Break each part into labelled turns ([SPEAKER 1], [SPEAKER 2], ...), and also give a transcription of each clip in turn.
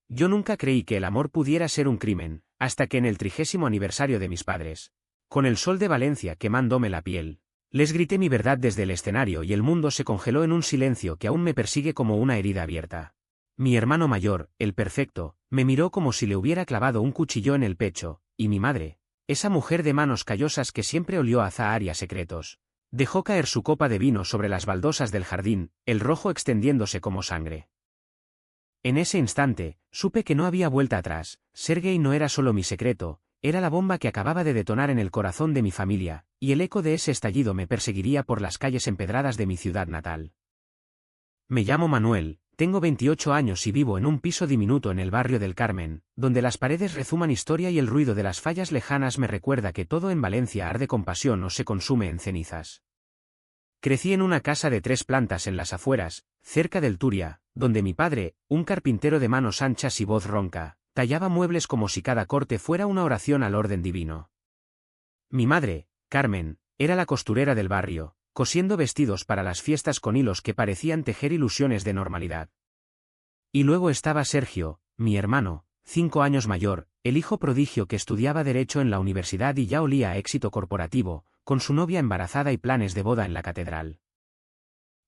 [SPEAKER 1] Yo nunca creí que el amor pudiera ser un crimen, hasta que en el 30º aniversario de mis padres, con el sol de Valencia quemándome la piel, les grité mi verdad desde el escenario y el mundo se congeló en un silencio que aún me persigue como una herida abierta. Mi hermano mayor, el perfecto, me miró como si le hubiera clavado un cuchillo en el pecho, y mi madre, esa mujer de manos callosas que siempre olió a azahar y a secretos, dejó caer su copa de vino sobre las baldosas del jardín, el rojo extendiéndose como sangre. En ese instante, supe que no había vuelta atrás. Sergei no era solo mi secreto, era la bomba que acababa de detonar en el corazón de mi familia, y el eco de ese estallido me perseguiría por las calles empedradas de mi ciudad natal. Me llamo Manuel, tengo 28 años y vivo en un piso diminuto en el barrio del Carmen, donde las paredes rezuman historia y el ruido de las fallas lejanas me recuerda que todo en Valencia arde con pasión o se consume en cenizas. Crecí en una casa de 3 plantas en las afueras, cerca del Turia, donde mi padre, un carpintero de manos anchas y voz ronca, tallaba muebles como si cada corte fuera una oración al orden divino. Mi madre, Carmen, era la costurera del barrio, cosiendo vestidos para las fiestas con hilos que parecían tejer ilusiones de normalidad. Y luego estaba Sergio, mi hermano, 5 años mayor, el hijo prodigio que estudiaba Derecho en la universidad y ya olía a éxito corporativo, con su novia embarazada y planes de boda en la catedral.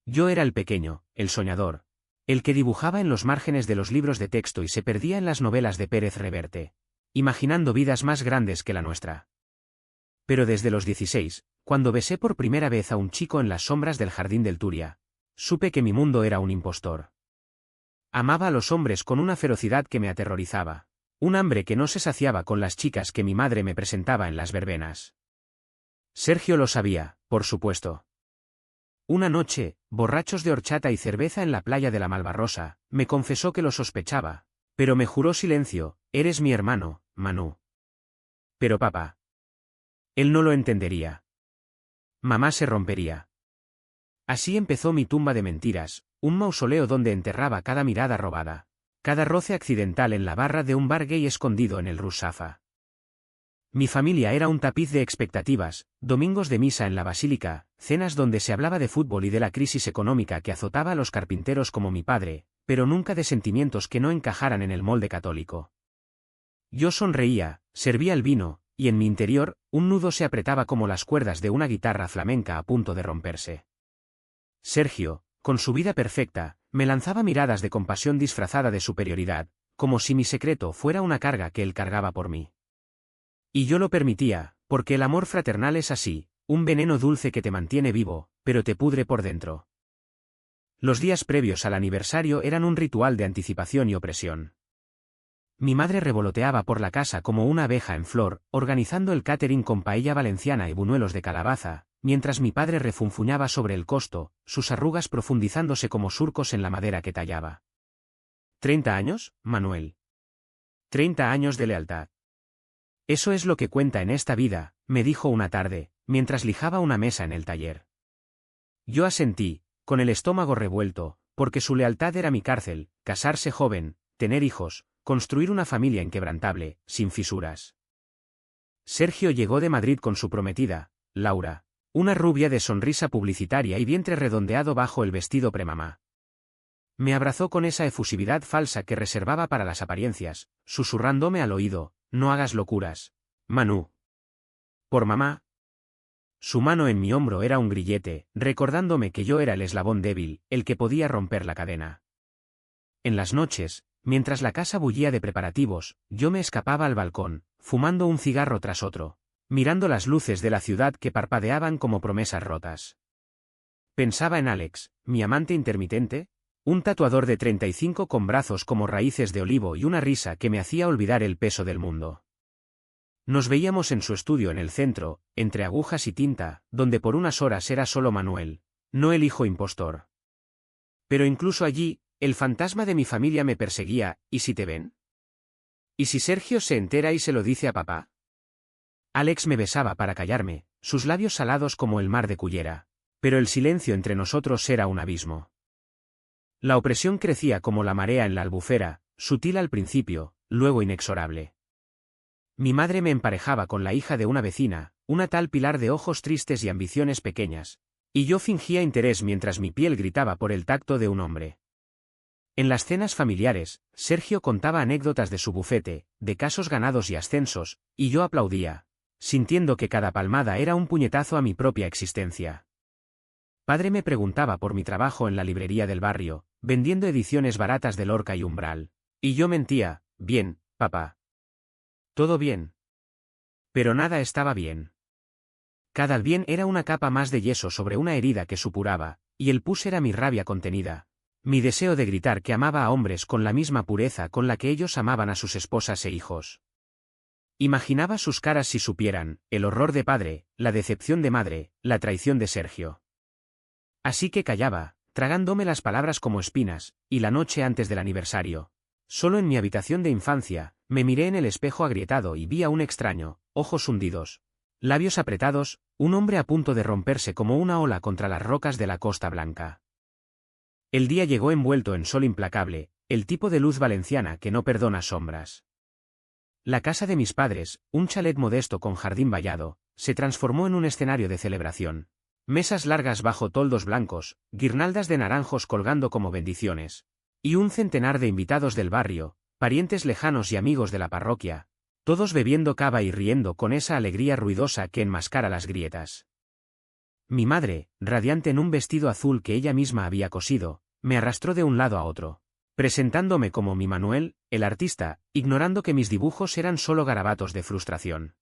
[SPEAKER 1] Yo era el pequeño, el soñador, el que dibujaba en los márgenes de los libros de texto y se perdía en las novelas de Pérez Reverte, imaginando vidas más grandes que la nuestra. Pero desde los 16, cuando besé por primera vez a un chico en las sombras del jardín del Turia, supe que mi mundo era un impostor. Amaba a los hombres con una ferocidad que me aterrorizaba, un hambre que no se saciaba con las chicas que mi madre me presentaba en las verbenas. Sergio lo sabía, por supuesto. Una noche, borrachos de horchata y cerveza en la playa de la Malvarrosa, me confesó que lo sospechaba, pero me juró silencio: eres mi hermano, Manu. Pero papá. Él no lo entendería. Mamá se rompería. Así empezó mi tumba de mentiras, un mausoleo donde enterraba cada mirada robada, cada roce accidental en la barra de un bar gay escondido en el Rusafa. Mi familia era un tapiz de expectativas, domingos de misa en la basílica, cenas donde se hablaba de fútbol y de la crisis económica que azotaba a los carpinteros como mi padre, pero nunca de sentimientos que no encajaran en el molde católico. Yo sonreía, servía el vino, y en mi interior, un nudo se apretaba como las cuerdas de una guitarra flamenca a punto de romperse. Sergio, con su vida perfecta, me lanzaba miradas de compasión disfrazada de superioridad, como si mi secreto fuera una carga que él cargaba por mí. Y yo lo permitía, porque el amor fraternal es así, un veneno dulce que te mantiene vivo, pero te pudre por dentro. Los días previos al aniversario eran un ritual de anticipación y opresión. Mi madre revoloteaba por la casa como una abeja en flor, organizando el catering con paella valenciana y buñuelos de calabaza, mientras mi padre refunfuñaba sobre el costo, sus arrugas profundizándose como surcos en la madera que tallaba. ¿30 años, Manuel? 30 años de lealtad. Eso es lo que cuenta en esta vida, me dijo una tarde, mientras lijaba una mesa en el taller. Yo asentí, con el estómago revuelto, porque su lealtad era mi cárcel: casarse joven, tener hijos, construir una familia inquebrantable, sin fisuras. Sergio llegó de Madrid con su prometida, Laura, una rubia de sonrisa publicitaria y vientre redondeado bajo el vestido premamá. Me abrazó con esa efusividad falsa que reservaba para las apariencias, susurrándome al oído: no hagas locuras, Manu. Por mamá. Su mano en mi hombro era un grillete, recordándome que yo era el eslabón débil, el que podía romper la cadena. En las noches, mientras la casa bullía de preparativos, yo me escapaba al balcón, fumando un cigarro tras otro, mirando las luces de la ciudad que parpadeaban como promesas rotas. Pensaba en Alex, mi amante intermitente, un tatuador de 35 con brazos como raíces de olivo y una risa que me hacía olvidar el peso del mundo. Nos veíamos en su estudio en el centro, entre agujas y tinta, donde por unas horas era solo Manuel, no el hijo impostor. Pero incluso allí, el fantasma de mi familia me perseguía: ¿y si te ven? ¿Y si Sergio se entera y se lo dice a papá? Alex me besaba para callarme, sus labios salados como el mar de Cullera, pero el silencio entre nosotros era un abismo. La opresión crecía como la marea en la albufera, sutil al principio, luego inexorable. Mi madre me emparejaba con la hija de una vecina, una tal Pilar de ojos tristes y ambiciones pequeñas, y yo fingía interés mientras mi piel gritaba por el tacto de un hombre. En las cenas familiares, Sergio contaba anécdotas de su bufete, de casos ganados y ascensos, y yo aplaudía, sintiendo que cada palmada era un puñetazo a mi propia existencia. Padre me preguntaba por mi trabajo en la librería del barrio, vendiendo ediciones baratas de Lorca y Umbral. Y yo mentía, bien, papá. Todo bien. Pero nada estaba bien. Cada bien era una capa más de yeso sobre una herida que supuraba, y el pus era mi rabia contenida. Mi deseo de gritar que amaba a hombres con la misma pureza con la que ellos amaban a sus esposas e hijos. Imaginaba sus caras si supieran, el horror de padre, la decepción de madre, la traición de Sergio. Así que callaba, tragándome las palabras como espinas, y la noche antes del aniversario. Solo en mi habitación de infancia, me miré en el espejo agrietado y vi a un extraño, ojos hundidos, labios apretados, un hombre a punto de romperse como una ola contra las rocas de la Costa Blanca. El día llegó envuelto en sol implacable, el tipo de luz valenciana que no perdona sombras. La casa de mis padres, un chalet modesto con jardín vallado, se transformó en un escenario de celebración. Mesas largas bajo toldos blancos, guirnaldas de naranjos colgando como bendiciones, y un centenar de invitados del barrio, parientes lejanos y amigos de la parroquia, todos bebiendo cava y riendo con esa alegría ruidosa que enmascara las grietas. Mi madre, radiante en un vestido azul que ella misma había cosido, me arrastró de un lado a otro, presentándome como mi Manuel, el artista, ignorando que mis dibujos eran solo garabatos de frustración.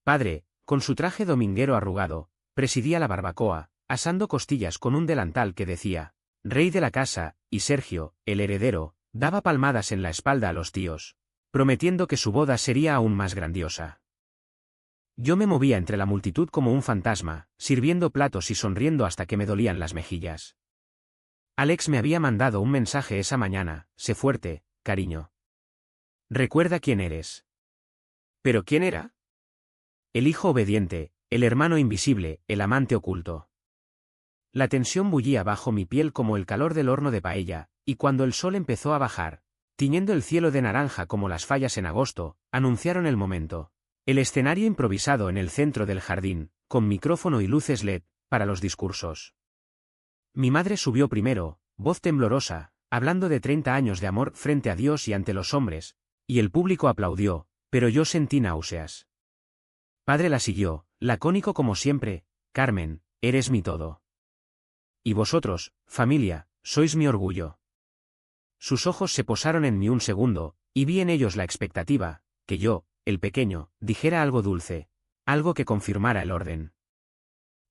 [SPEAKER 1] Padre, con su traje dominguero arrugado, presidía la barbacoa, asando costillas con un delantal que decía, rey de la casa, y Sergio, el heredero, daba palmadas en la espalda a los tíos, prometiendo que su boda sería aún más grandiosa. Yo me movía entre la multitud como un fantasma, sirviendo platos y sonriendo hasta que me dolían las mejillas. Alex me había mandado un mensaje esa mañana, sé fuerte, cariño. Recuerda quién eres. ¿Pero quién era? El hijo obediente, el hermano invisible, el amante oculto. La tensión bullía bajo mi piel como el calor del horno de paella, y cuando el sol empezó a bajar, tiñendo el cielo de naranja como las fallas en agosto, anunciaron el momento. El escenario improvisado en el centro del jardín, con micrófono y luces LED, para los discursos. Mi madre subió primero, voz temblorosa, hablando de 30 años de amor frente a Dios y ante los hombres, y el público aplaudió, pero yo sentí náuseas. Padre la siguió, lacónico como siempre, Carmen, eres mi todo. Y vosotros, familia, sois mi orgullo. Sus ojos se posaron en mí un segundo, y vi en ellos la expectativa, que yo, el pequeño, dijera algo dulce, algo que confirmara el orden.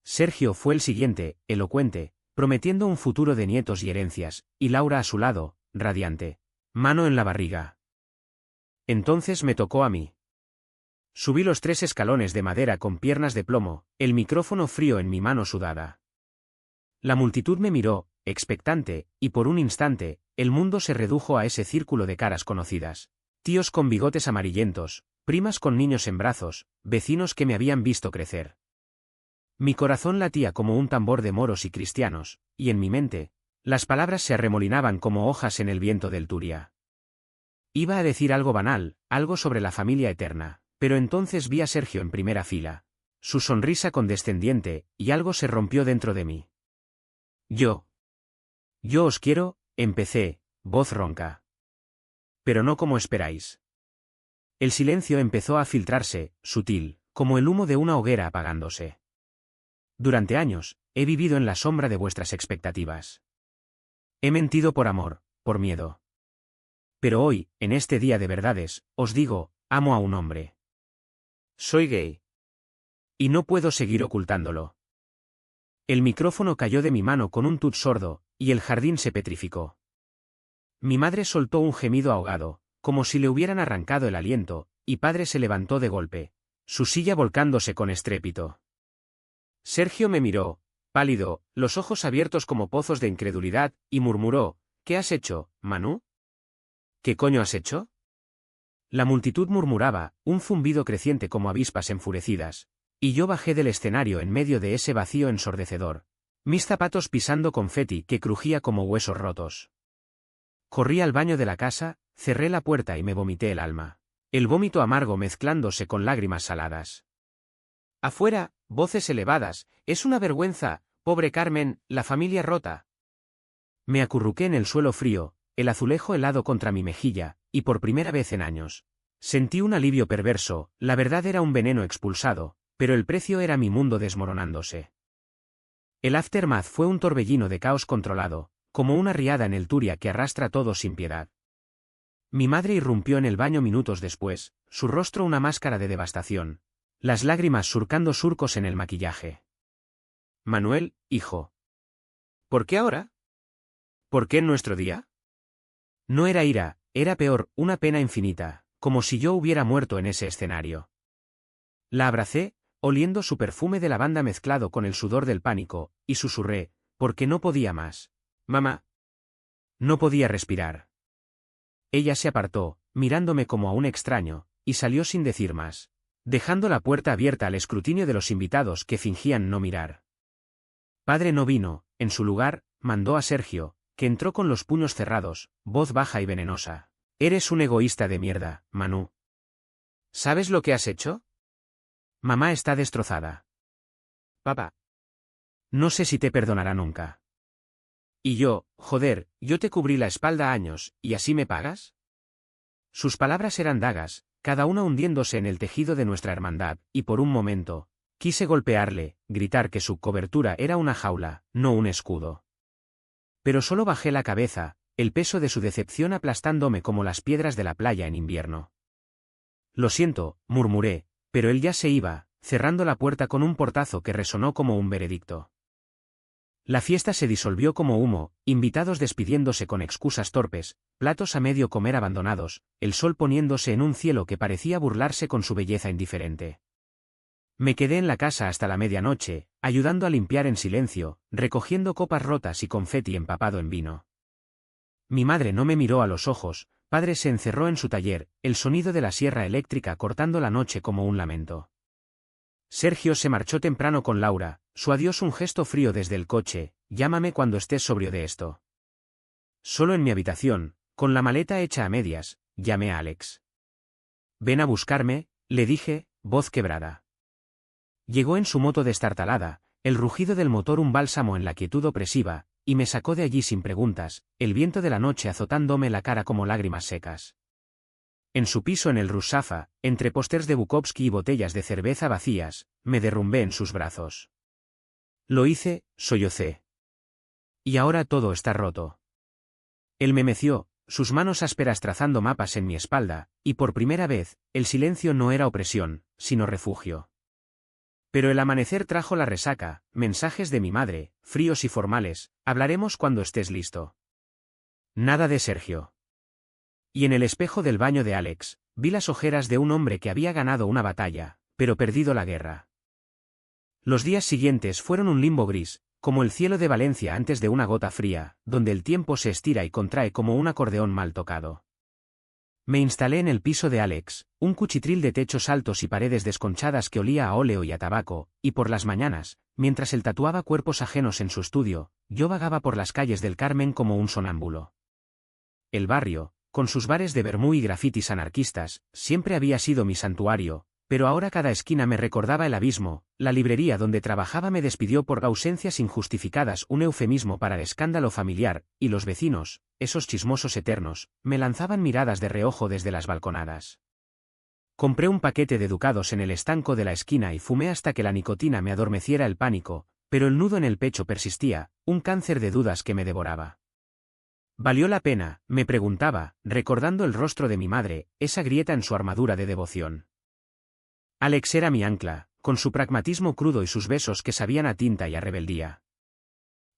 [SPEAKER 1] Sergio fue el siguiente, elocuente, prometiendo un futuro de nietos y herencias, y Laura a su lado, radiante, mano en la barriga. Entonces me tocó a mí. Subí los 3 escalones de madera con piernas de plomo, el micrófono frío en mi mano sudada. La multitud me miró, expectante, y por un instante, el mundo se redujo a ese círculo de caras conocidas. Tíos con bigotes amarillentos, primas con niños en brazos, vecinos que me habían visto crecer. Mi corazón latía como un tambor de moros y cristianos, y en mi mente, las palabras se arremolinaban como hojas en el viento del Turia. Iba a decir algo banal, algo sobre la familia eterna, pero entonces vi a Sergio en primera fila, su sonrisa condescendiente, y algo se rompió dentro de mí. Yo os quiero, empecé, voz ronca. Pero no como esperáis. El silencio empezó a filtrarse, sutil, como el humo de una hoguera apagándose. Durante años, he vivido en la sombra de vuestras expectativas. He mentido por amor, por miedo. Pero hoy, en este día de verdades, os digo, amo a un hombre. Soy gay. Y no puedo seguir ocultándolo. El micrófono cayó de mi mano con un tut sordo, y el jardín se petrificó. Mi madre soltó un gemido ahogado, como si le hubieran arrancado el aliento, y padre se levantó de golpe, su silla volcándose con estrépito. Sergio me miró, pálido, los ojos abiertos como pozos de incredulidad, y murmuró, ¿qué has hecho, Manu? ¿Qué coño has hecho? La multitud murmuraba, un zumbido creciente como avispas enfurecidas, y yo bajé del escenario en medio de ese vacío ensordecedor, mis zapatos pisando confeti que crujía como huesos rotos. Corrí al baño de la casa, cerré la puerta y me vomité el alma, el vómito amargo mezclándose con lágrimas saladas. Afuera, voces elevadas, es una vergüenza, pobre Carmen, la familia rota. Me acurruqué en el suelo frío, el azulejo helado contra mi mejilla, y por primera vez en años. Sentí un alivio perverso, la verdad era un veneno expulsado, pero el precio era mi mundo desmoronándose. El aftermath fue un torbellino de caos controlado, como una riada en el Turia que arrastra todo sin piedad. Mi madre irrumpió en el baño minutos después, su rostro una máscara de devastación, las lágrimas surcando surcos en el maquillaje. Manuel, hijo. ¿Por qué ahora? ¿Por qué en nuestro día? No era ira, era peor, una pena infinita, como si yo hubiera muerto en ese escenario. La abracé, oliendo su perfume de lavanda mezclado con el sudor del pánico, y susurré, porque no podía más. Mamá. No podía respirar. Ella se apartó, mirándome como a un extraño, y salió sin decir más, dejando la puerta abierta al escrutinio de los invitados que fingían no mirar. Padre no vino, en su lugar, mandó a Sergio, que entró con los puños cerrados, voz baja y venenosa. Eres un egoísta de mierda, Manu. ¿Sabes lo que has hecho? Mamá está destrozada. Papá. No sé si te perdonará nunca. Y yo, joder, yo te cubrí la espalda años, ¿y así me pagas? Sus palabras eran dagas, cada una hundiéndose en el tejido de nuestra hermandad, y por un momento, quise golpearle, gritar que su cobertura era una jaula, no un escudo. Pero solo bajé la cabeza, el peso de su decepción aplastándome como las piedras de la playa en invierno. Lo siento, murmuré, pero él ya se iba, cerrando la puerta con un portazo que resonó como un veredicto. La fiesta se disolvió como humo, invitados despidiéndose con excusas torpes, platos a medio comer abandonados, el sol poniéndose en un cielo que parecía burlarse con su belleza indiferente. Me quedé en la casa hasta la medianoche, ayudando a limpiar en silencio, recogiendo copas rotas y confeti empapado en vino. Mi madre no me miró a los ojos, padre se encerró en su taller, el sonido de la sierra eléctrica cortando la noche como un lamento. Sergio se marchó temprano con Laura, su adiós un gesto frío desde el coche, llámame cuando estés sobrio de esto. Solo en mi habitación, con la maleta hecha a medias, llamé a Alex. Ven a buscarme, le dije, voz quebrada. Llegó en su moto destartalada, el rugido del motor un bálsamo en la quietud opresiva, y me sacó de allí sin preguntas, el viento de la noche azotándome la cara como lágrimas secas. En su piso en el Rusafa, entre pósters de Bukowski y botellas de cerveza vacías, me derrumbé en sus brazos. Lo hice, sollocé. Y ahora todo está roto. Él me meció, sus manos ásperas trazando mapas en mi espalda, y por primera vez, el silencio no era opresión, sino refugio. Pero el amanecer trajo la resaca, mensajes de mi madre, fríos y formales, hablaremos cuando estés listo. Nada de Sergio. Y en el espejo del baño de Alex, vi las ojeras de un hombre que había ganado una batalla, pero perdido la guerra. Los días siguientes fueron un limbo gris, como el cielo de Valencia antes de una gota fría, donde el tiempo se estira y contrae como un acordeón mal tocado. Me instalé en el piso de Alex, un cuchitril de techos altos y paredes desconchadas que olía a óleo y a tabaco, y por las mañanas, mientras él tatuaba cuerpos ajenos en su estudio, yo vagaba por las calles del Carmen como un sonámbulo. El barrio, con sus bares de vermú y grafitis anarquistas, siempre había sido mi santuario, pero ahora cada esquina me recordaba el abismo, la librería donde trabajaba me despidió por ausencias injustificadas, un eufemismo para el escándalo familiar, y los vecinos, esos chismosos eternos, me lanzaban miradas de reojo desde las balconadas. Compré un paquete de ducados en el estanco de la esquina y fumé hasta que la nicotina me adormeciera el pánico, pero el nudo en el pecho persistía, un cáncer de dudas que me devoraba. ¿Valió la pena?, me preguntaba, recordando el rostro de mi madre, esa grieta en su armadura de devoción. Alex era mi ancla, con su pragmatismo crudo y sus besos que sabían a tinta y a rebeldía.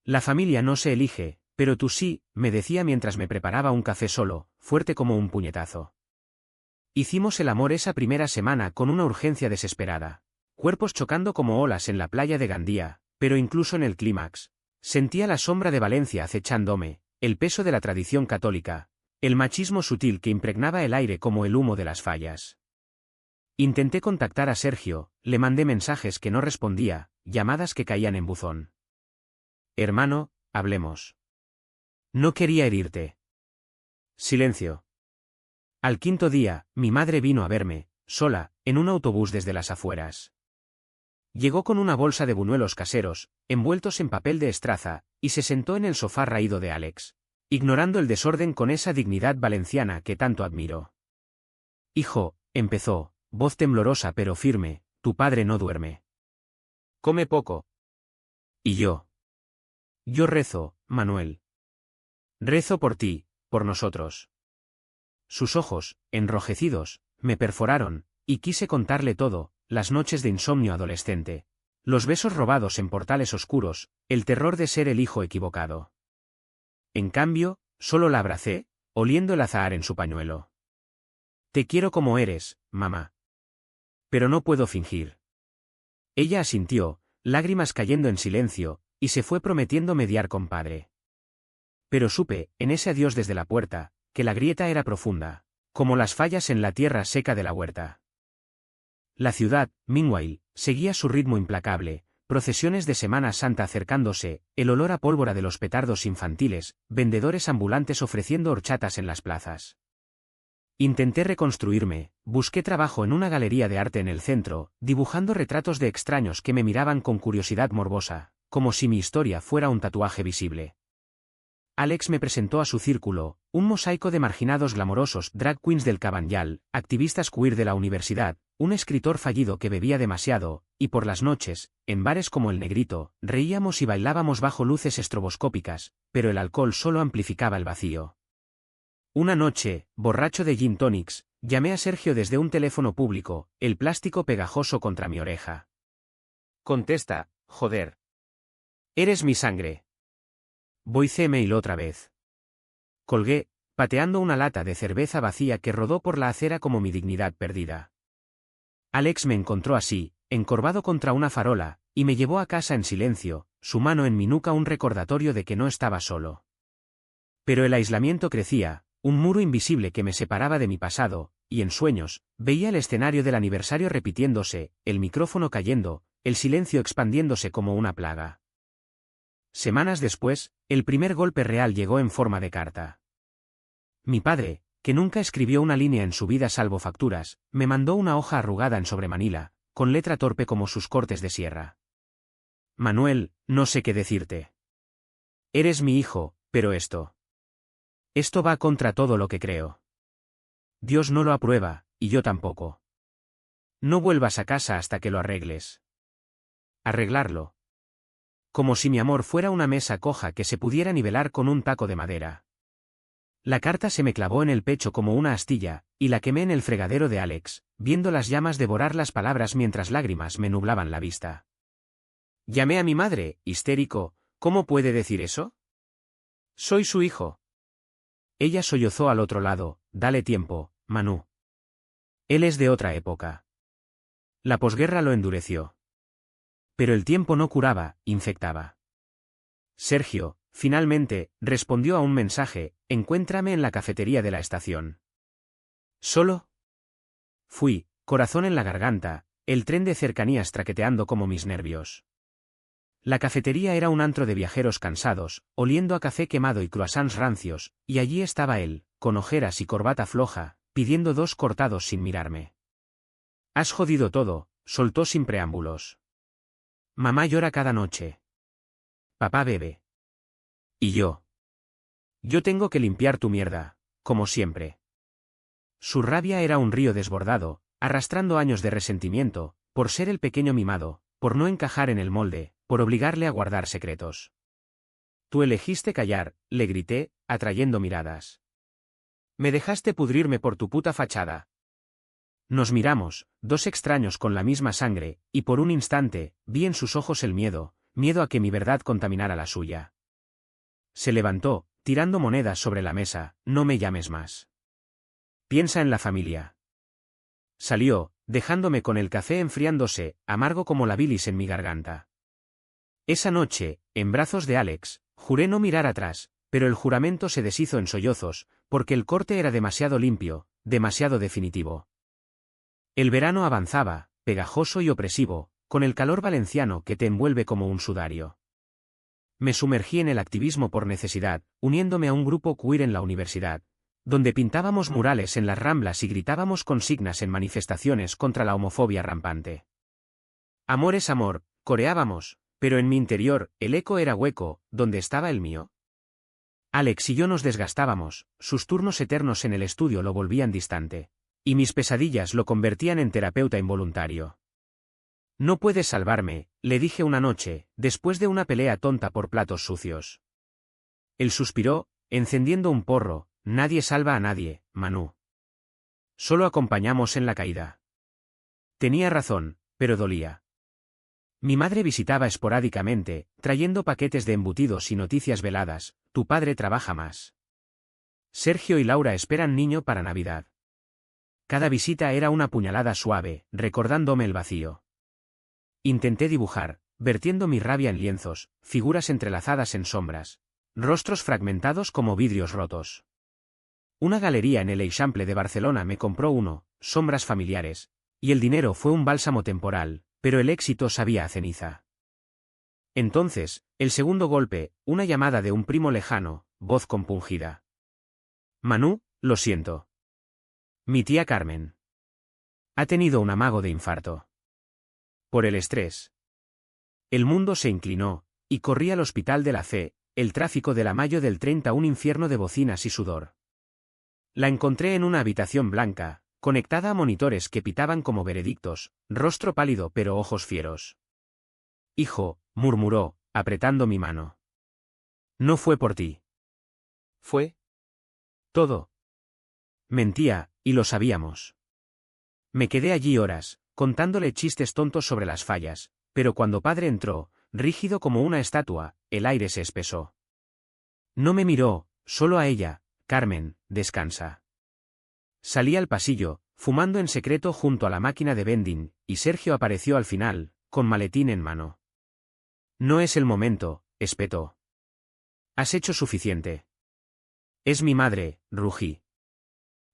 [SPEAKER 1] La familia no se elige, pero tú sí, me decía mientras me preparaba un café solo, fuerte como un puñetazo. Hicimos el amor esa primera semana con una urgencia desesperada, cuerpos chocando como olas en la playa de Gandía, pero incluso en el clímax, sentía la sombra de Valencia acechándome, el peso de la tradición católica, el machismo sutil que impregnaba el aire como el humo de las fallas. Intenté contactar a Sergio, le mandé mensajes que no respondía, llamadas que caían en buzón. Hermano, hablemos. No quería herirte. Silencio. Al quinto día, mi madre vino a verme, sola, en un autobús desde las afueras. Llegó con una bolsa de buñuelos caseros, envueltos en papel de estraza, y se sentó en el sofá raído de Alex. ignorando el desorden con esa dignidad valenciana que tanto admiro. Hijo, empezó, voz temblorosa pero firme, tu padre no duerme. Come poco. ¿Y yo? Yo rezo, Manuel. Rezo por ti, por nosotros. Sus ojos, enrojecidos, me perforaron, y quise contarle todo, las noches de insomnio adolescente, los besos robados en portales oscuros, el terror de ser el hijo equivocado. En cambio, solo la abracé, oliendo el azahar en su pañuelo. Te quiero como eres, mamá. Pero no puedo fingir. Ella asintió, lágrimas cayendo en silencio, y se fue prometiendo mediar con padre. Pero supe, en ese adiós desde la puerta, que la grieta era profunda, como las fallas en la tierra seca de la huerta. La ciudad, meanwhile, seguía su ritmo implacable, procesiones de Semana Santa acercándose, el olor a pólvora de los petardos infantiles, vendedores ambulantes ofreciendo horchatas en las plazas. Intenté reconstruirme, busqué trabajo en una galería de arte en el centro, dibujando retratos de extraños que me miraban con curiosidad morbosa, como si mi historia fuera un tatuaje visible. Alex me presentó a su círculo, un mosaico de marginados glamorosos, drag queens del Cabanyal, activistas queer de la universidad, un escritor fallido que bebía demasiado, y por las noches, en bares como El Negrito, reíamos y bailábamos bajo luces estroboscópicas, pero el alcohol solo amplificaba el vacío. Una noche, borracho de gin tonics, llamé a Sergio desde un teléfono público, el plástico pegajoso contra mi oreja. Contesta, joder. Eres mi sangre. Voice mail otra vez. Colgué, pateando una lata de cerveza vacía que rodó por la acera como mi dignidad perdida. Alex me encontró así, encorvado contra una farola, y me llevó a casa en silencio, su mano en mi nuca un recordatorio de que no estaba solo. Pero el aislamiento crecía, un muro invisible que me separaba de mi pasado, y en sueños, veía el escenario del aniversario repitiéndose, el micrófono cayendo, el silencio expandiéndose como una plaga. Semanas después, el primer golpe real llegó en forma de carta. Mi padre, que nunca escribió una línea en su vida salvo facturas, me mandó una hoja arrugada en sobremanila, con letra torpe como sus cortes de sierra. Manuel, no sé qué decirte. Eres mi hijo, pero esto va contra todo lo que creo. Dios no lo aprueba, y yo tampoco. No vuelvas a casa hasta que lo arregles. Arreglarlo. Como si mi amor fuera una mesa coja que se pudiera nivelar con un taco de madera. La carta se me clavó en el pecho como una astilla, y la quemé en el fregadero de Alex, viendo las llamas devorar las palabras mientras lágrimas me nublaban la vista. Llamé a mi madre, histérico, ¿cómo puede decir eso? Soy su hijo. Ella sollozó al otro lado, dale tiempo, Manu. Él es de otra época. La posguerra lo endureció. Pero el tiempo no curaba, infectaba. Sergio, finalmente, respondió a un mensaje, encuéntrame en la cafetería de la estación. ¿Solo? Fui, corazón en la garganta, el tren de cercanías traqueteando como mis nervios. La cafetería era un antro de viajeros cansados, oliendo a café quemado y croissants rancios, y allí estaba él, con ojeras y corbata floja, pidiendo 2 cortados sin mirarme. Has jodido todo, soltó sin preámbulos. Mamá llora cada noche. Papá bebe. ¿Y yo? Yo tengo que limpiar tu mierda, como siempre. Su rabia era un río desbordado, arrastrando años de resentimiento, por ser el pequeño mimado, por no encajar en el molde, por obligarle a guardar secretos. Tú elegiste callar, le grité, atrayendo miradas. Me dejaste pudrirme por tu puta fachada. Nos miramos, 2 extraños con la misma sangre, y por un instante, vi en sus ojos el miedo a que mi verdad contaminara la suya. Se levantó, tirando monedas sobre la mesa, no me llames más. Piensa en la familia. Salió, dejándome con el café enfriándose, amargo como la bilis en mi garganta. Esa noche, en brazos de Alex, juré no mirar atrás, pero el juramento se deshizo en sollozos, porque el corte era demasiado limpio, demasiado definitivo. El verano avanzaba, pegajoso y opresivo, con el calor valenciano que te envuelve como un sudario. Me sumergí en el activismo por necesidad, uniéndome a un grupo queer en la universidad, donde pintábamos murales en las Ramblas y gritábamos consignas en manifestaciones contra la homofobia rampante. Amor es amor, coreábamos, pero en mi interior, el eco era hueco, ¿dónde estaba el mío? Alex y yo nos desgastábamos, sus turnos eternos en el estudio lo volvían distante. Y mis pesadillas lo convertían en terapeuta involuntario. No puedes salvarme, le dije una noche, después de una pelea tonta por platos sucios. Él suspiró, encendiendo un porro, nadie salva a nadie, Manu. Solo acompañamos en la caída. Tenía razón, pero dolía. Mi madre visitaba esporádicamente, trayendo paquetes de embutidos y noticias veladas, tu padre trabaja más. Sergio y Laura esperan niño para Navidad. Cada visita era una puñalada suave, recordándome el vacío. Intenté dibujar, vertiendo mi rabia en lienzos, figuras entrelazadas en sombras, rostros fragmentados como vidrios rotos. Una galería en el Eixample de Barcelona me compró uno, sombras familiares, y el dinero fue un bálsamo temporal, pero el éxito sabía a ceniza. Entonces, el segundo golpe, una llamada de un primo lejano, voz compungida. Manu, lo siento. Mi tía Carmen. Ha tenido un amago de infarto. Por el estrés. El mundo se inclinó, y corrí al hospital de la C, el tráfico de la Mayo del 30 un infierno de bocinas y sudor. La encontré en una habitación blanca, conectada a monitores que pitaban como veredictos, rostro pálido pero ojos fieros. Hijo, murmuró, apretando mi mano. No fue por ti. Fue todo. Mentía, y lo sabíamos. Me quedé allí horas, contándole chistes tontos sobre las fallas, pero cuando padre entró, rígido como una estatua, el aire se espesó. No me miró, solo a ella. Carmen, descansa. Salí al pasillo, fumando en secreto junto a la máquina de vending, y Sergio apareció al final, con maletín en mano. No es el momento, espetó. Has hecho suficiente. Es mi madre, rugí.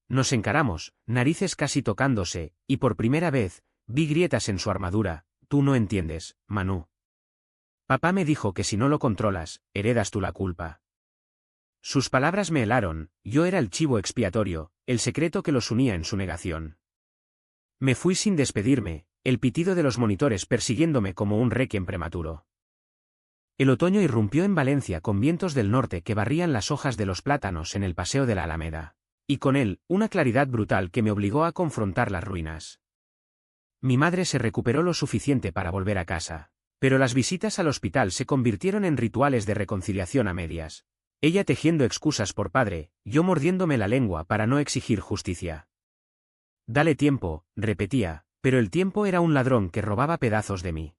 [SPEAKER 1] Nos encaramos, narices casi tocándose, y por primera vez, vi grietas en su armadura. Tú no entiendes, Manu. Papá me dijo que si no lo controlas, heredas tú la culpa. Sus palabras me helaron, yo era el chivo expiatorio, el secreto que los unía en su negación. Me fui sin despedirme, el pitido de los monitores persiguiéndome como un requiem prematuro. El otoño irrumpió en Valencia con vientos del norte que barrían las hojas de los plátanos en el paseo de la Alameda. Y con él, una claridad brutal que me obligó a confrontar las ruinas. Mi madre se recuperó lo suficiente para volver a casa, pero las visitas al hospital se convirtieron en rituales de reconciliación a medias. Ella tejiendo excusas por padre, yo mordiéndome la lengua para no exigir justicia. Dale tiempo, repetía, pero el tiempo era un ladrón que robaba pedazos de mí.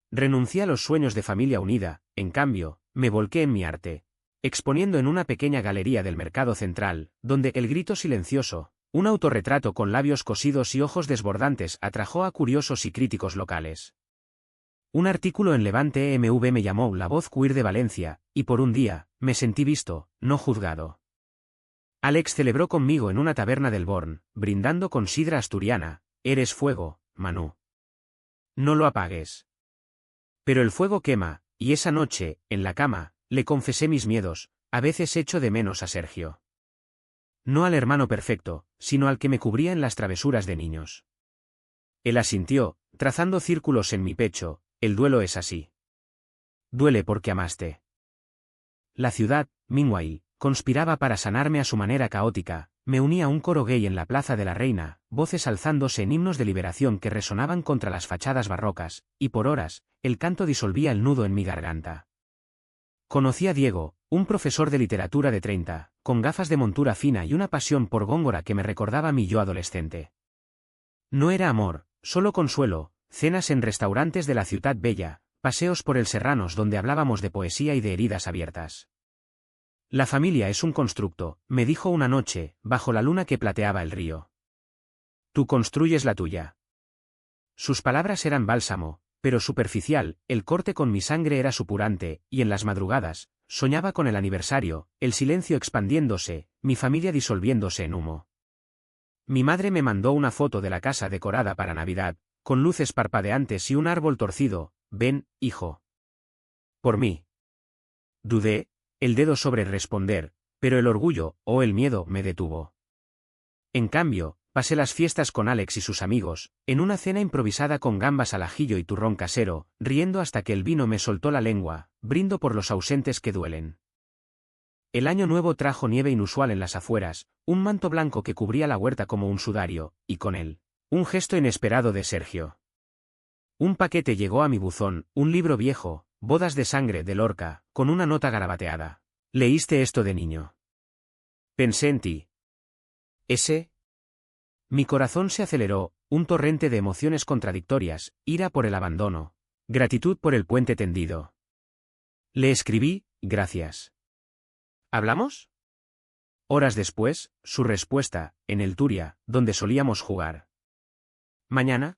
[SPEAKER 1] Renuncié a los sueños de familia unida, en cambio, me volqué en mi arte, exponiendo en una pequeña galería del Mercado Central, donde el grito silencioso, un autorretrato con labios cosidos y ojos desbordantes atrajo a curiosos y críticos locales. Un artículo en Levante EMV me llamó La Voz Queer de Valencia, y por un día, me sentí visto, no juzgado. Alex celebró conmigo en una taberna del Born, brindando con sidra asturiana. Eres fuego, Manu. No lo apagues. Pero el fuego quema, y esa noche, en la cama, le confesé mis miedos, a veces echo de menos a Sergio. No al hermano perfecto, sino al que me cubría en las travesuras de niños. Él asintió, trazando círculos en mi pecho. El duelo es así. Duele porque amaste. La ciudad, meanwhile, conspiraba para sanarme a su manera caótica. Me uní a un coro gay en la Plaza de la Reina, voces alzándose en himnos de liberación que resonaban contra las fachadas barrocas, y por horas, el canto disolvía el nudo en mi garganta. Conocí a Diego, un profesor de literatura de 30, con gafas de montura fina y una pasión por Góngora que me recordaba a mi yo adolescente. No era amor, solo consuelo, cenas en restaurantes de la Ciutat Bella, paseos por el Serranos donde hablábamos de poesía y de heridas abiertas. La familia es un constructo, me dijo una noche, bajo la luna que plateaba el río. Tú construyes la tuya. Sus palabras eran bálsamo, pero superficial, el corte con mi sangre era supurante, y en las madrugadas, soñaba con el aniversario, el silencio expandiéndose, mi familia disolviéndose en humo. Mi madre me mandó una foto de la casa decorada para Navidad, con luces parpadeantes y un árbol torcido. Ven, hijo. Por mí. Dudé, el dedo sobre responder, pero el orgullo, o el miedo, me detuvo. En cambio, pasé las fiestas con Alex y sus amigos, en una cena improvisada con gambas al ajillo y turrón casero, riendo hasta que el vino me soltó la lengua. Brindo por los ausentes que duelen. El año nuevo trajo nieve inusual en las afueras, un manto blanco que cubría la huerta como un sudario, y con él, un gesto inesperado de Sergio. Un paquete llegó a mi buzón, un libro viejo, Bodas de sangre de Lorca, con una nota garabateada. ¿Leíste esto de niño? Pensé en ti. ¿Ese? Mi corazón se aceleró, un torrente de emociones contradictorias, ira por el abandono, gratitud por el puente tendido. Le escribí, gracias. ¿Hablamos? Horas después, su respuesta, en el Turia, donde solíamos jugar. ¿Mañana?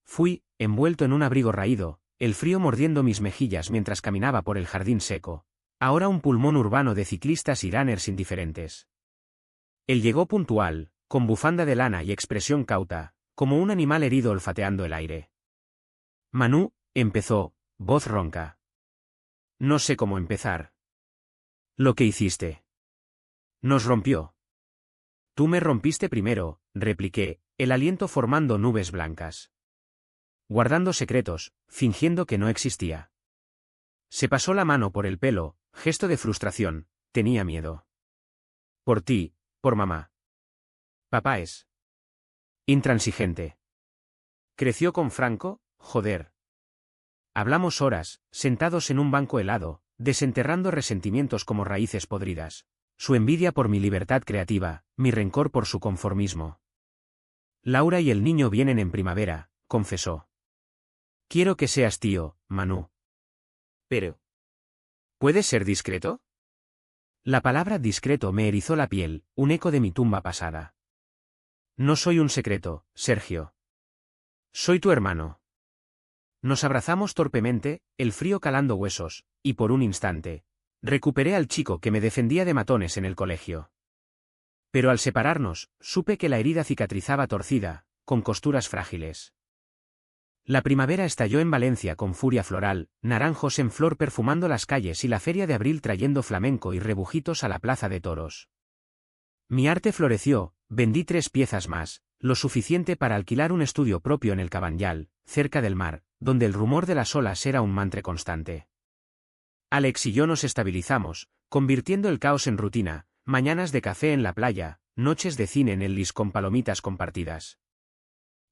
[SPEAKER 1] Fui, envuelto en un abrigo raído, el frío mordiendo mis mejillas mientras caminaba por el jardín seco. Ahora un pulmón urbano de ciclistas y runners indiferentes. Él llegó puntual, con bufanda de lana y expresión cauta, como un animal herido olfateando el aire. Manu, empezó, voz ronca. No sé cómo empezar. Lo que hiciste. Nos rompió. Tú me rompiste primero, repliqué, el aliento formando nubes blancas. Guardando secretos, fingiendo que no existía. Se pasó la mano por el pelo, gesto de frustración, tenía miedo. Por ti, por mamá. Papá es intransigente. Creció con Franco, joder. Hablamos horas, sentados en un banco helado, desenterrando resentimientos como raíces podridas. Su envidia por mi libertad creativa, mi rencor por su conformismo. Laura y el niño vienen en primavera, confesó. Quiero que seas tío, Manu. Pero... ¿puedes ser discreto? La palabra discreto me erizó la piel, un eco de mi tumba pasada. No soy un secreto, Sergio. Soy tu hermano. Nos abrazamos torpemente, el frío calando huesos, y por un instante, recuperé al chico que me defendía de matones en el colegio. Pero al separarnos, supe que la herida cicatrizaba torcida, con costuras frágiles. La primavera estalló en Valencia con furia floral, naranjos en flor perfumando las calles y la feria de abril trayendo flamenco y rebujitos a la plaza de toros. Mi arte floreció, vendí 3 piezas más, lo suficiente para alquilar un estudio propio en el Cabanyal, cerca del mar, donde el rumor de las olas era un mantre constante. Alex y yo nos estabilizamos, convirtiendo el caos en rutina, mañanas de café en la playa, noches de cine en el Lis con palomitas compartidas.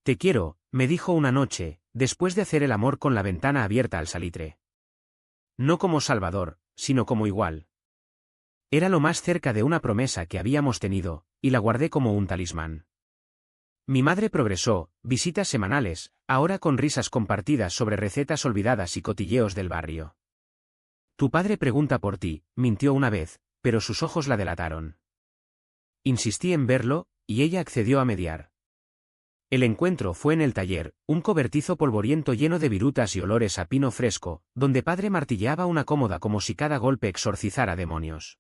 [SPEAKER 1] Te quiero, me dijo una noche, después de hacer el amor con la ventana abierta al salitre. No como Salvador, sino como igual. Era lo más cerca de una promesa que habíamos tenido, y la guardé como un talismán. Mi madre progresó, visitas semanales, ahora con risas compartidas sobre recetas olvidadas y cotilleos del barrio. Tu padre pregunta por ti, mintió una vez, pero sus ojos la delataron. Insistí en verlo, y ella accedió a mediar. El encuentro fue en el taller, un cobertizo polvoriento lleno de virutas y olores a pino fresco, donde padre martilleaba una cómoda como si cada golpe exorcizara demonios.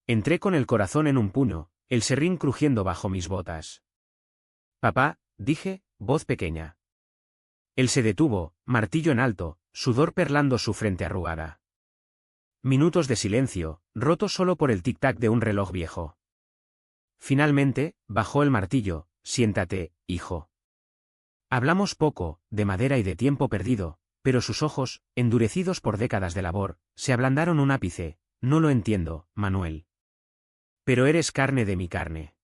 [SPEAKER 1] Entré con el corazón en un puño, el serrín crujiendo bajo mis botas. Papá, dije, voz pequeña. Él se detuvo, martillo en alto, sudor perlando su frente arrugada. Minutos de silencio, rotos solo por el tic-tac de un reloj viejo. Finalmente, bajó el martillo. Siéntate, hijo. Hablamos poco, de madera y de tiempo perdido, pero sus ojos, endurecidos por décadas de labor, se ablandaron un ápice. No lo entiendo, Manuel. Pero eres carne de mi carne.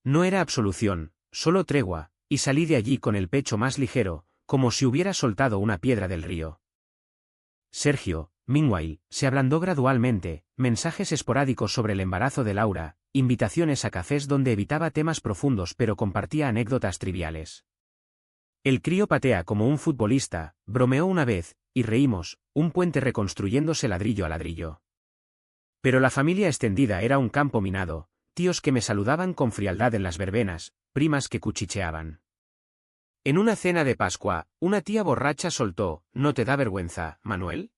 [SPEAKER 1] No era absolución, solo tregua, y salí de allí con el pecho más ligero, como si hubiera soltado una piedra del río. Sergio, meanwhile, se ablandó gradualmente, mensajes esporádicos sobre el embarazo de Laura, invitaciones a cafés donde evitaba temas profundos pero compartía anécdotas triviales. El crío patea como un futbolista, bromeó una vez, y reímos, un puente reconstruyéndose ladrillo a ladrillo. Pero la familia extendida era un campo minado, tíos que me saludaban con frialdad en las verbenas, primas que cuchicheaban. En una cena de Pascua, una tía borracha soltó, ¿no te da vergüenza, Manuel?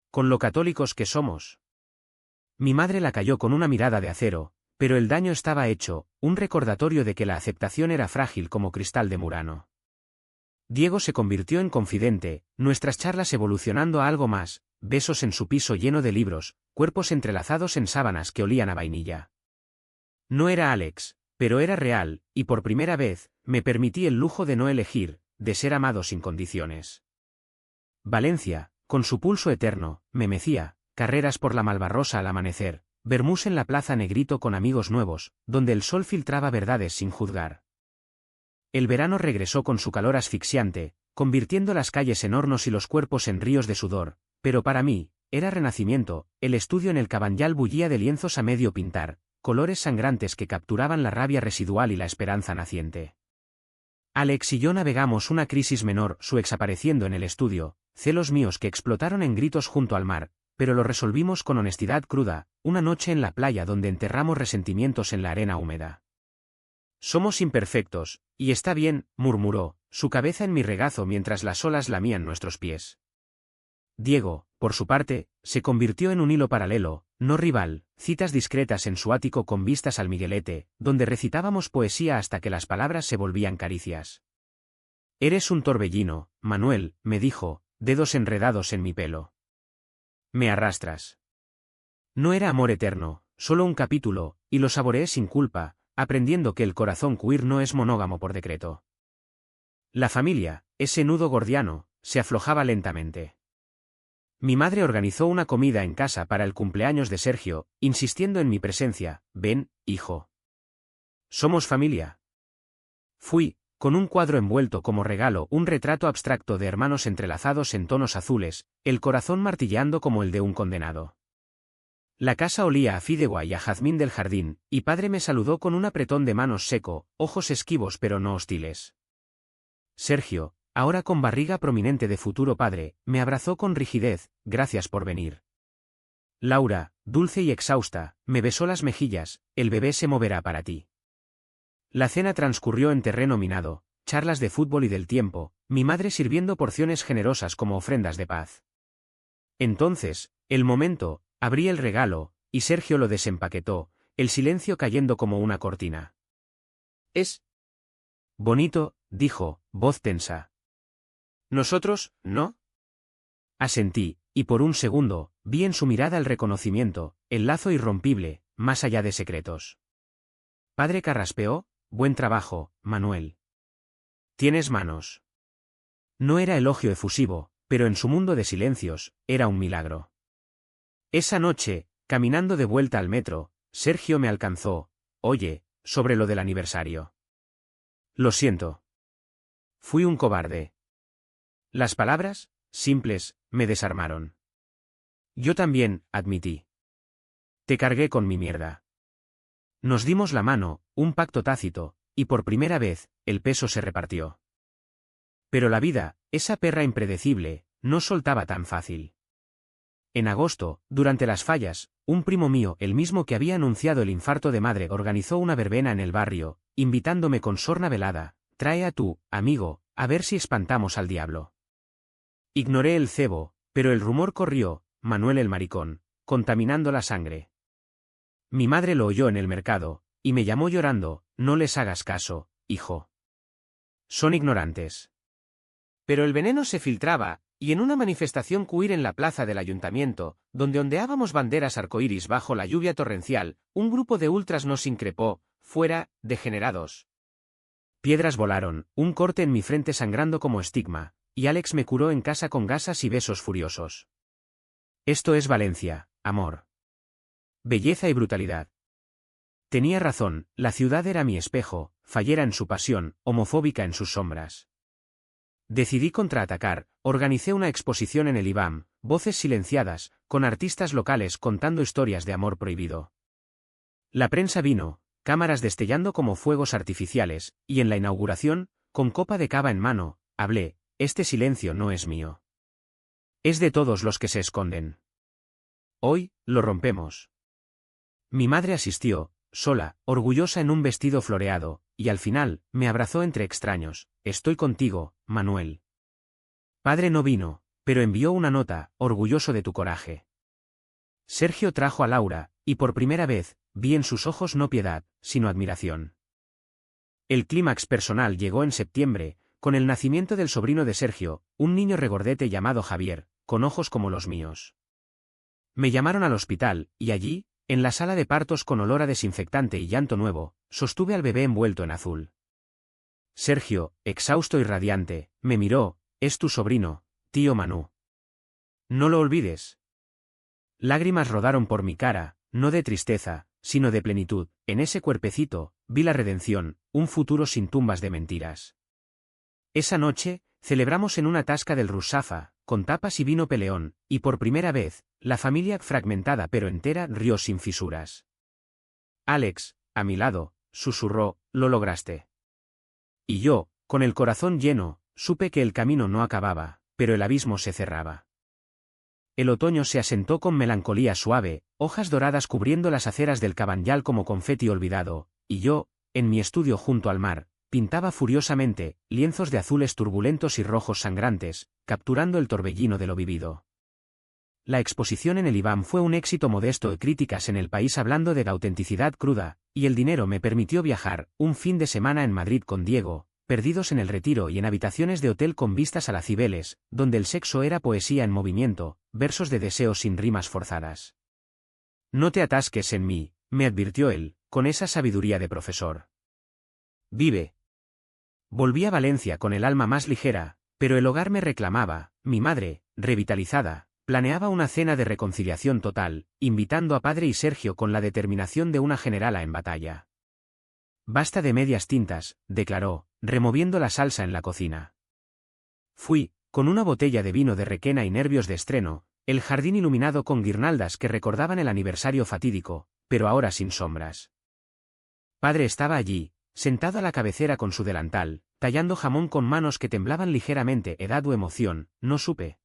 [SPEAKER 1] Con lo católicos que somos. Mi madre la calló con una mirada de acero, pero el daño estaba hecho, un recordatorio de que la aceptación era frágil como cristal de Murano. Diego se convirtió en confidente, nuestras charlas evolucionando a algo más, besos en su piso lleno de libros, cuerpos entrelazados en sábanas que olían a vainilla. No era Alex, pero era real, y por primera vez, me permití el lujo de no elegir, de ser amado sin condiciones. Valencia, con su pulso eterno, me mecía, carreras por la Malvarrosa al amanecer, vermús en la Plaza Negrito con amigos nuevos, donde el sol filtraba verdades sin juzgar. El verano regresó con su calor asfixiante, convirtiendo las calles en hornos y los cuerpos en ríos de sudor, pero para mí, era renacimiento. El estudio en el Cabanyal bullía de lienzos a medio pintar, colores sangrantes que capturaban la rabia residual y la esperanza naciente. Alex y yo navegamos una crisis menor, su ex apareciendo en el estudio, celos míos que explotaron en gritos junto al mar, pero lo resolvimos con honestidad cruda, una noche en la playa donde enterramos resentimientos en la arena húmeda. Somos imperfectos, y está bien, murmuró, su cabeza en mi regazo mientras las olas lamían nuestros pies. Diego, por su parte, se convirtió en un hilo paralelo, no rival, citas discretas en su ático con vistas al Miguelete, donde recitábamos poesía hasta que las palabras se volvían caricias. Eres un torbellino, Manuel, me dijo, dedos enredados en mi pelo. Me arrastras. No era amor eterno, solo un capítulo, y lo saboreé sin culpa, aprendiendo que el corazón queer no es monógamo por decreto. La familia, ese nudo gordiano, se aflojaba lentamente. Mi madre organizó una comida en casa para el cumpleaños de Sergio, insistiendo en mi presencia. Ven, hijo. Somos familia. Fui, con un cuadro envuelto como regalo, un retrato abstracto de hermanos entrelazados en tonos azules, el corazón martilleando como el de un condenado. La casa olía a fideuá y a jazmín del jardín, y padre me saludó con un apretón de manos seco, ojos esquivos pero no hostiles. Sergio, ahora con barriga prominente de futuro padre, me abrazó con rigidez. Gracias por venir. Laura, dulce y exhausta, me besó las mejillas. El bebé se moverá para ti. La cena transcurrió en terreno minado, charlas de fútbol y del tiempo, mi madre sirviendo porciones generosas como ofrendas de paz. Entonces, el momento, abrí el regalo, y Sergio lo desempaquetó, el silencio cayendo como una cortina. Es bonito, dijo, voz tensa. ¿Nosotros, no? Asentí, y por un segundo, vi en su mirada el reconocimiento, el lazo irrompible, más allá de secretos. Padre carraspeó, buen trabajo, Manuel. Tienes manos. No era elogio efusivo, pero en su mundo de silencios, era un milagro. Esa noche, caminando de vuelta al metro, Sergio me alcanzó. Oye, sobre lo del aniversario. Lo siento. Fui un cobarde. Las palabras, simples, me desarmaron. Yo también, admití. Te cargué con mi mierda. Nos dimos la mano, un pacto tácito, y por primera vez, el peso se repartió. Pero la vida, esa perra impredecible, no soltaba tan fácil. En agosto, durante las fallas, un primo mío, el mismo que había anunciado el infarto de madre, organizó una verbena en el barrio, invitándome con sorna velada. Trae a tu amigo, a ver si espantamos al diablo. Ignoré el cebo, pero el rumor corrió, Manuel el maricón, contaminando la sangre. Mi madre lo oyó en el mercado, y me llamó llorando, no les hagas caso, hijo. Son ignorantes. Pero el veneno se filtraba, y en una manifestación queer en la plaza del ayuntamiento, donde ondeábamos banderas arcoíris bajo la lluvia torrencial, un grupo de ultras nos increpó, fuera, degenerados. Piedras volaron, un corte en mi frente sangrando como estigma, y Alex me curó en casa con gasas y besos furiosos. Esto es Valencia, amor. Belleza y brutalidad. Tenía razón, la ciudad era mi espejo, fallera en su pasión, homofóbica en sus sombras. Decidí contraatacar, organicé una exposición en el IBAM, voces silenciadas, con artistas locales contando historias de amor prohibido. La prensa vino, cámaras destellando como fuegos artificiales, y en la inauguración, con copa de cava en mano, hablé, este silencio no es mío. Es de todos los que se esconden. Hoy, lo rompemos. Mi madre asistió, sola, orgullosa en un vestido floreado, y al final, me abrazó entre extraños. Estoy contigo, Manuel. Padre no vino, pero envió una nota, orgulloso de tu coraje. Sergio trajo a Laura, y por primera vez, vi en sus ojos no piedad, sino admiración. El clímax personal llegó en septiembre, con el nacimiento del sobrino de Sergio, un niño regordete llamado Javier, con ojos como los míos. Me llamaron al hospital, y allí, en la sala de partos con olor a desinfectante y llanto nuevo, sostuve al bebé envuelto en azul. Sergio, exhausto y radiante, me miró, es tu sobrino, tío Manu. No lo olvides. Lágrimas rodaron por mi cara, no de tristeza, sino de plenitud. En ese cuerpecito, vi la redención, un futuro sin tumbas de mentiras. Esa noche, celebramos en una tasca del Rusafa, con tapas y vino peleón, y por primera vez, la familia fragmentada pero entera rió sin fisuras. Alex, a mi lado, susurró, lo lograste. Y yo, con el corazón lleno, supe que el camino no acababa, pero el abismo se cerraba. El otoño se asentó con melancolía suave, hojas doradas cubriendo las aceras del Cabanyal como confeti olvidado, y yo, en mi estudio junto al mar, pintaba furiosamente, lienzos de azules turbulentos y rojos sangrantes, capturando el torbellino de lo vivido. La exposición en el IBAM fue un éxito modesto y críticas en el país hablando de la autenticidad cruda, y el dinero me permitió viajar, un fin de semana en Madrid con Diego, perdidos en el Retiro y en habitaciones de hotel con vistas a la Cibeles, donde el sexo era poesía en movimiento, versos de deseo sin rimas forzadas. No te atasques en mí, me advirtió él, con esa sabiduría de profesor. Vive. Volví a Valencia con el alma más ligera, pero el hogar me reclamaba. Mi madre, revitalizada, planeaba una cena de reconciliación total, invitando a padre y Sergio con la determinación de una generala en batalla. Basta de medias tintas, declaró, removiendo la salsa en la cocina. Fui, con una botella de vino de Requena y nervios de estreno, el jardín iluminado con guirnaldas que recordaban el aniversario fatídico, pero ahora sin sombras. Padre estaba allí, sentado a la cabecera con su delantal, tallando jamón con manos que temblaban ligeramente. Edad o emoción, no supe.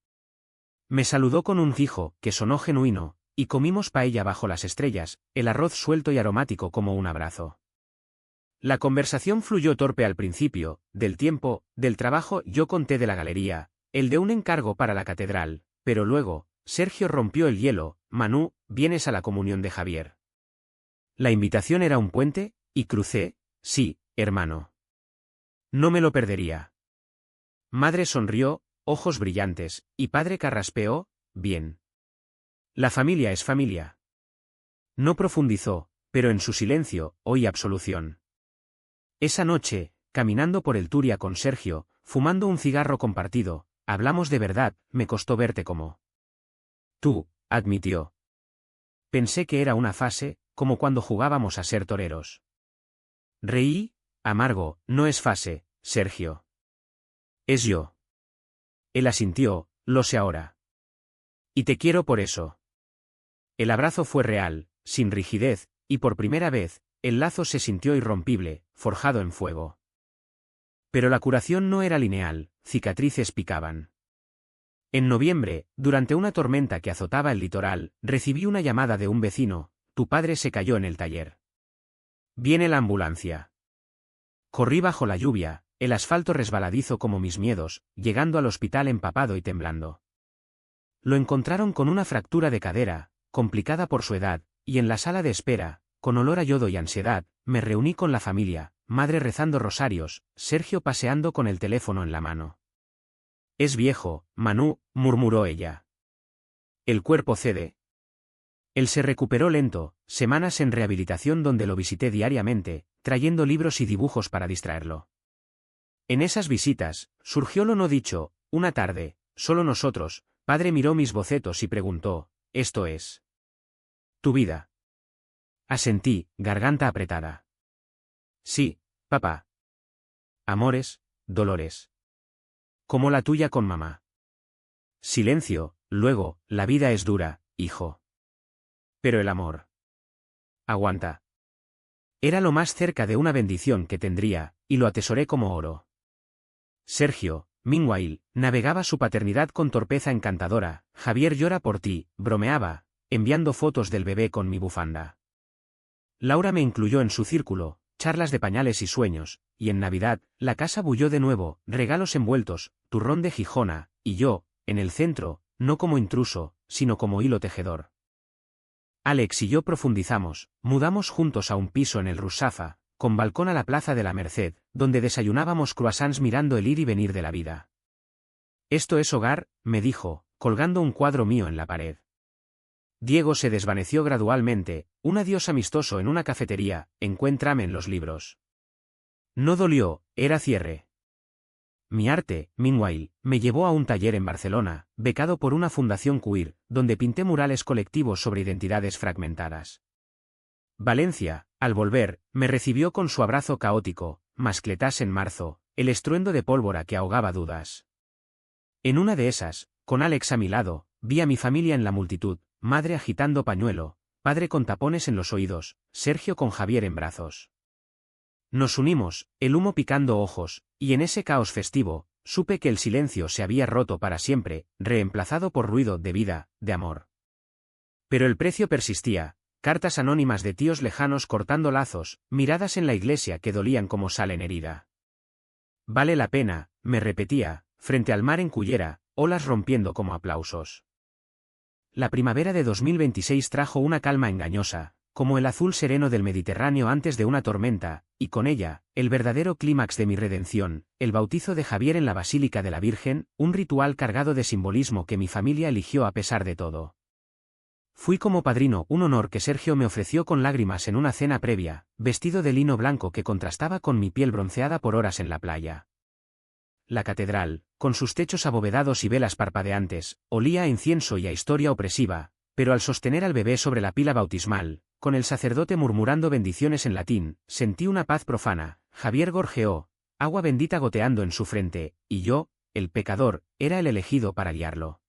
[SPEAKER 1] Me saludó con un fijo, que sonó genuino, y comimos paella bajo las estrellas, el arroz suelto y aromático como un abrazo. La conversación fluyó torpe al principio, del tiempo, del trabajo. Yo conté de la galería, el de un encargo para la catedral, pero luego, Sergio rompió el hielo. Manu, ¿vienes a la comunión de Javier? La invitación era un puente, y crucé. Sí, hermano. No me lo perdería. Madre sonrió, ojos brillantes, y padre carraspeó, bien. La familia es familia. No profundizó, pero en su silencio, oí absolución. Esa noche, caminando por el Turia con Sergio, fumando un cigarro compartido, hablamos de verdad. Me costó verte como tú, admitió. Pensé que era una fase, como cuando jugábamos a ser toreros. Reí, amargo. No es fase, Sergio. Es yo. Él asintió, lo sé ahora. Y te quiero por eso. El abrazo fue real, sin rigidez, y por primera vez, el lazo se sintió irrompible, forjado en fuego. Pero la curación no era lineal, cicatrices picaban. En noviembre, durante una tormenta que azotaba el litoral, recibí una llamada de un vecino: tu padre se cayó en el taller. Viene la ambulancia. Corrí bajo la lluvia, el asfalto resbaladizo como mis miedos, llegando al hospital empapado y temblando. Lo encontraron con una fractura de cadera, complicada por su edad, y en la sala de espera, con olor a yodo y ansiedad, me reuní con la familia, madre rezando rosarios, Sergio paseando con el teléfono en la mano. Es viejo, Manu, murmuró ella. El cuerpo cede. Él se recuperó lento, semanas en rehabilitación donde lo visité diariamente, trayendo libros y dibujos para distraerlo. En esas visitas, surgió lo no dicho. Una tarde, solo nosotros, padre miró mis bocetos y preguntó: ¿esto es tu vida? Asentí, garganta apretada. Sí, papá. Amores, dolores. Como la tuya con mamá. Silencio. Luego, la vida es dura, hijo. Pero el amor. Aguanta. Era lo más cerca de una bendición que tendría, y lo atesoré como oro. Sergio, meanwhile, navegaba su paternidad con torpeza encantadora. Javier llora por ti, bromeaba, enviando fotos del bebé con mi bufanda. Laura me incluyó en su círculo, charlas de pañales y sueños, y en Navidad, la casa bulló de nuevo, regalos envueltos, turrón de Gijona, y yo, en el centro, no como intruso, sino como hilo tejedor. Alex y yo profundizamos, mudamos juntos a un piso en el Rusafa, con balcón a la Plaza de la Merced, donde desayunábamos croissants mirando el ir y venir de la vida. Esto es hogar, me dijo, colgando un cuadro mío en la pared. Diego se desvaneció gradualmente, un adiós amistoso en una cafetería. Encuéntrame en los libros. No dolió, era cierre. Mi arte, meanwhile, me llevó a un taller en Barcelona, becado por una fundación queer, donde pinté murales colectivos sobre identidades fragmentadas. Valencia, al volver, me recibió con su abrazo caótico, mascletas en marzo, el estruendo de pólvora que ahogaba dudas. En una de esas, con Alex a mi lado, vi a mi familia en la multitud, madre agitando pañuelo, padre con tapones en los oídos, Sergio con Javier en brazos. Nos unimos, el humo picando ojos, y en ese caos festivo, supe que el silencio se había roto para siempre, reemplazado por ruido de vida, de amor. Pero el precio persistía, cartas anónimas de tíos lejanos cortando lazos, miradas en la iglesia que dolían como sal en herida. Vale la pena, me repetía, frente al mar en Cullera, olas rompiendo como aplausos. La primavera de 2026 trajo una calma engañosa, como el azul sereno del Mediterráneo antes de una tormenta, y con ella, el verdadero clímax de mi redención, el bautizo de Javier en la Basílica de la Virgen, un ritual cargado de simbolismo que mi familia eligió a pesar de todo. Fui como padrino, un honor que Sergio me ofreció con lágrimas en una cena previa, vestido de lino blanco que contrastaba con mi piel bronceada por horas en la playa. La catedral, con sus techos abovedados y velas parpadeantes, olía a incienso y a historia opresiva, pero al sostener al bebé sobre la pila bautismal, con el sacerdote murmurando bendiciones en latín, sentí una paz profana. Javier gorjeó, agua bendita goteando en su frente, y yo, el pecador, era el elegido para guiarlo.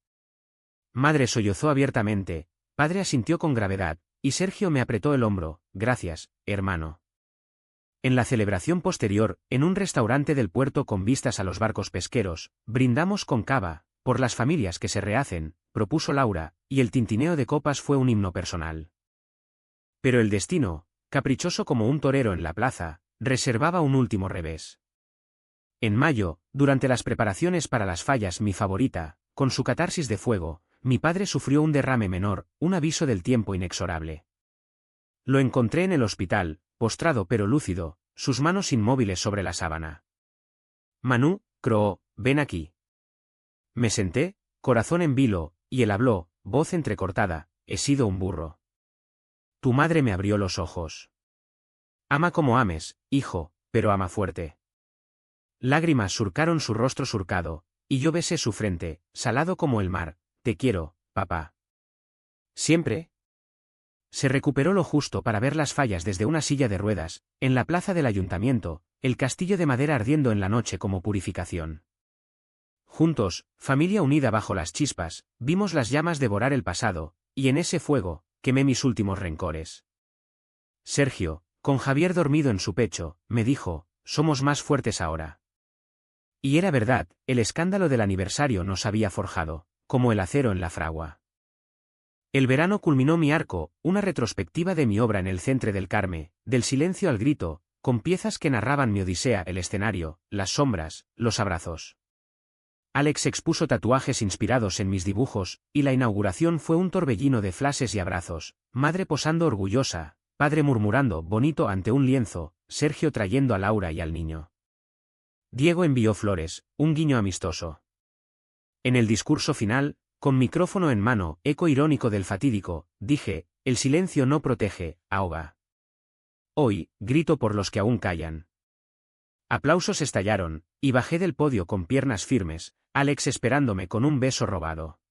[SPEAKER 1] Madre sollozó abiertamente, padre asintió con gravedad, y Sergio me apretó el hombro. Gracias, hermano. En la celebración posterior, en un restaurante del puerto con vistas a los barcos pesqueros, brindamos con cava, por las familias que se rehacen, propuso Laura, y el tintineo de copas fue un himno personal. Pero el destino, caprichoso como un torero en la plaza, reservaba un último revés. En mayo, durante las preparaciones para las fallas mi favorita, con su catarsis de fuego, mi padre sufrió un derrame menor, un aviso del tiempo inexorable. Lo encontré en el hospital, postrado pero lúcido, sus manos inmóviles sobre la sábana. Manu, croó, ven aquí. Me senté, corazón en vilo, y él habló, voz entrecortada, he sido un burro. Tu madre me abrió los ojos. Ama como ames, hijo, pero ama fuerte. Lágrimas surcaron su rostro surcado, y yo besé su frente, salado como el mar. Te quiero, papá. ¿Siempre? Se recuperó lo justo para ver las fallas desde una silla de ruedas, en la plaza del ayuntamiento, el castillo de madera ardiendo en la noche como purificación. Juntos, familia unida bajo las chispas, vimos las llamas devorar el pasado, y en ese fuego, quemé mis últimos rencores. Sergio, con Javier dormido en su pecho, me dijo, somos más fuertes ahora. Y era verdad, el escándalo del aniversario nos había forjado, como el acero en la fragua. El verano culminó mi arco, una retrospectiva de mi obra en el Centre del Carme, del silencio al grito, con piezas que narraban mi odisea, el escenario, las sombras, los abrazos. Alex expuso tatuajes inspirados en mis dibujos, y la inauguración fue un torbellino de flashes y abrazos, madre posando orgullosa, padre murmurando bonito ante un lienzo, Sergio trayendo a Laura y al niño. Diego envió flores, un guiño amistoso. En el discurso final, con micrófono en mano, eco irónico del fatídico, dije, el silencio no protege, ahoga. Hoy, grito por los que aún callan. Aplausos estallaron, y bajé del podio con piernas firmes, Alex esperándome con un beso robado.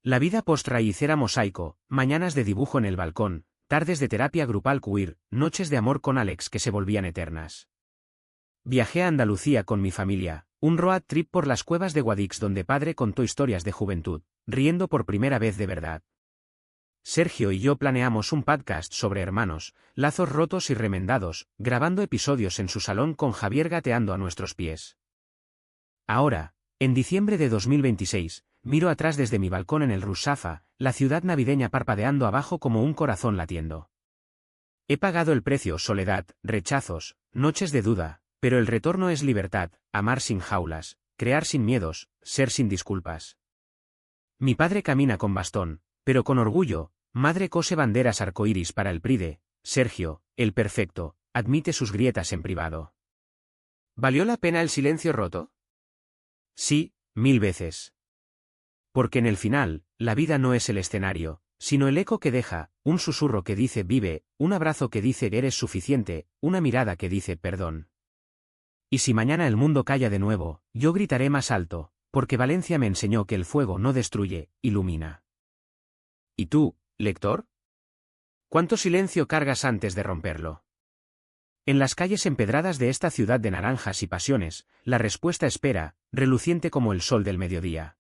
[SPEAKER 1] La vida post-raíz era mosaico, mañanas de dibujo en el balcón, tardes de terapia grupal queer, noches de amor con Alex que se volvían eternas. Viajé a Andalucía con mi familia, un road trip por las cuevas de Guadix donde padre contó historias de juventud, riendo por primera vez de verdad. Sergio y yo planeamos un podcast sobre hermanos, lazos rotos y remendados, grabando episodios en su salón con Javier gateando a nuestros pies. Ahora, en diciembre de 2026, miro atrás desde mi balcón en el Rusafa, la ciudad navideña parpadeando abajo como un corazón latiendo. He pagado el precio, soledad, rechazos, noches de duda, pero el retorno es libertad, amar sin jaulas, crear sin miedos, ser sin disculpas. Mi padre camina con bastón, pero con orgullo, madre cose banderas arcoíris para el Pride, Sergio, el perfecto, admite sus grietas en privado. ¿Valió la pena el silencio roto? Sí, 1000 veces. Porque en el final, la vida no es el escenario, sino el eco que deja, un susurro que dice vive, un abrazo que dice eres suficiente, una mirada que dice perdón. Y si mañana el mundo calla de nuevo, yo gritaré más alto, porque Valencia me enseñó que el fuego no destruye, ilumina. ¿Y tú, lector? ¿Cuánto silencio cargas antes de romperlo? En las calles empedradas de esta ciudad de naranjas y pasiones, la respuesta espera, reluciente como el sol del mediodía.